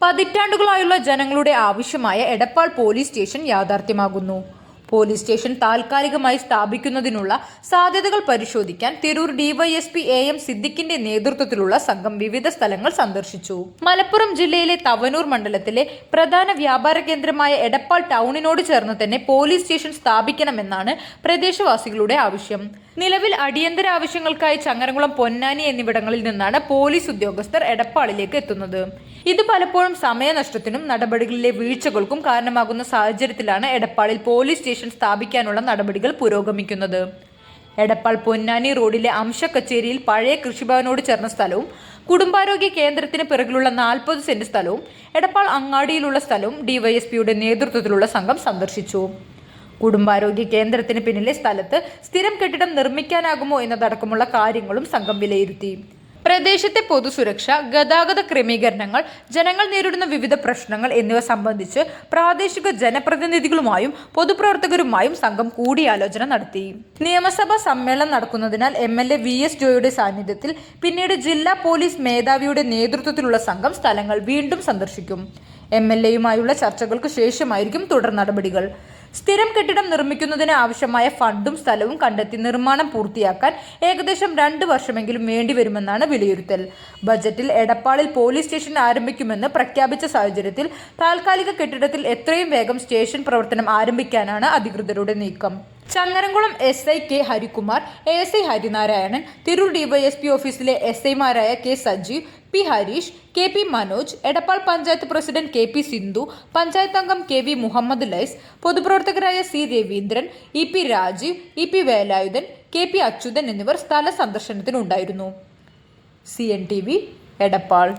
പതിറ്റാണ്ടുകളായുള്ള ജനങ്ങളുടെ ആവശ്യമായ Edappal police station യാഥാർത്ഥ്യമാകുന്നു. പോലീസ് സ്റ്റേഷൻ താൽക്കാലികമായി സ്ഥാപിക്കുന്നതിനുള്ള സാധ്യതകൾ പരിശോധിക്കാൻ തിരൂർ ഡിവൈഎസ്പി AM സിദ്ദിഖിന്റെ നേതൃത്വത്തിലുള്ള സംഘം വിവിധ സ്ഥലങ്ങൾ സന്ദർശിച്ചു. മലപ്പുറം ജില്ലയിലെ തവനൂർ മണ്ഡലത്തിലെ പ്രധാന വ്യാപാര കേന്ദ്രമായ എടപ്പാൾ ടൗണിനോട് ചേർന്ന് തന്നെ പോലീസ് സ്റ്റേഷൻ സ്ഥാപിക്കണമെന്നാണ് പ്രദേശവാസികളുടെ ആവശ്യം. നിലവിൽ അടിയന്തര ആവശ്യങ്ങൾക്കായി ചങ്ങരംകുളം, പൊന്നാനി എന്നിവിടങ്ങളിൽ നിന്നാണ് പോലീസ് ഉദ്യോഗസ്ഥർ എടപ്പാളിലേക്ക് എത്തുന്നത്. ഇത് പലപ്പോഴും സമയനഷ്ടത്തിനും നടപടികളിലെ വീഴ്ചകൾക്കും കാരണമാകുന്ന സാഹചര്യത്തിലാണ് എടപ്പാളിൽ പോലീസ് സ്റ്റേഷൻ സ്ഥാപിക്കാനുള്ള നടപടികൾ പുരോഗമിക്കുന്നത്. എടപ്പാൾ പൊന്നാനി റോഡിലെ അംശ കച്ചേരിയിൽ പഴയ കൃഷിഭവനോട് ചേർന്ന സ്ഥലവും കുടുംബാരോഗ്യ കേന്ദ്രത്തിന് പിറകിലുള്ള 40 സെന്റ് സ്ഥലവും എടപ്പാൾ അങ്ങാടിയിലുള്ള സ്ഥലവും ഡിവൈഎസ്പിയുടെ നേതൃത്വത്തിലുള്ള സംഘം സന്ദർശിച്ചു. കുടുംബാരോഗ്യ കേന്ദ്രത്തിന് പിന്നിലെ സ്ഥലത്ത് സ്ഥിരം കെട്ടിടം നിർമ്മിക്കാനാകുമോ എന്നതടക്കമുള്ള കാര്യങ്ങളും സംഘം വിലയിരുത്തി. പ്രദേശത്തെ പൊതുസുരക്ഷ, ഗതാഗത ക്രമീകരണങ്ങൾ, ജനങ്ങൾ നേരിടുന്ന വിവിധ പ്രശ്നങ്ങൾ എന്നിവ സംബന്ധിച്ച് പ്രാദേശിക ജനപ്രതിനിധികളുമായും പൊതുപ്രവർത്തകരുമായും സംഘം കൂടിയാലോചന നടത്തി. നിയമസഭാ സമ്മേളനം നടക്കുന്നതിനാൽ MLA VS ജോയിയുടെ സാന്നിധ്യത്തിൽ പിന്നീട് ജില്ലാ പോലീസ് മേധാവിയുടെ നേതൃത്വത്തിലുള്ള സംഘം സ്ഥലങ്ങൾ വീണ്ടും സന്ദർശിക്കും. MLAയുമായുള്ള ചർച്ചകൾക്ക് ശേഷമായിരിക്കും തുടർ നടപടികൾ. സ്ഥിരം കെട്ടിടം നിർമ്മിക്കുന്നതിന് ആവശ്യമായ ഫണ്ടും സ്ഥലവും കണ്ടെത്തി നിർമ്മാണം പൂർത്തിയാക്കാൻ ഏകദേശം 2 വർഷമെങ്കിലും വേണ്ടിവരുമെന്നാണ് വിലയിരുത്തൽ. ബജറ്റിൽ എടപ്പാളിൽ പോലീസ് സ്റ്റേഷൻ ആരംഭിക്കുമെന്ന് പ്രഖ്യാപിച്ച സാഹചര്യത്തിൽ താൽക്കാലിക കെട്ടിടത്തിൽ എത്രയും വേഗം സ്റ്റേഷൻ പ്രവർത്തനം ആരംഭിക്കാനാണ് അധികൃതരുടെ നീക്കം. Changaramkulam SI K Harikumar, ASI Harinarayanan, Tirur DYSP ഓഫീസിലെ SIമാരായ K Sajeev, P Harish, KP Manoj, Edappal panchayat president KP Sindhu, panchayat അംഗം KV മുഹമ്മദ് ലൈസ്, പൊതുപ്രവർത്തകരായ C Raveendran, EP Rajeev, EP Velayudhan, KP Achuthan എന്നിവർ സ്ഥല സന്ദർശനത്തിനുണ്ടായിരുന്നു. CNTV എടപ്പാൾ.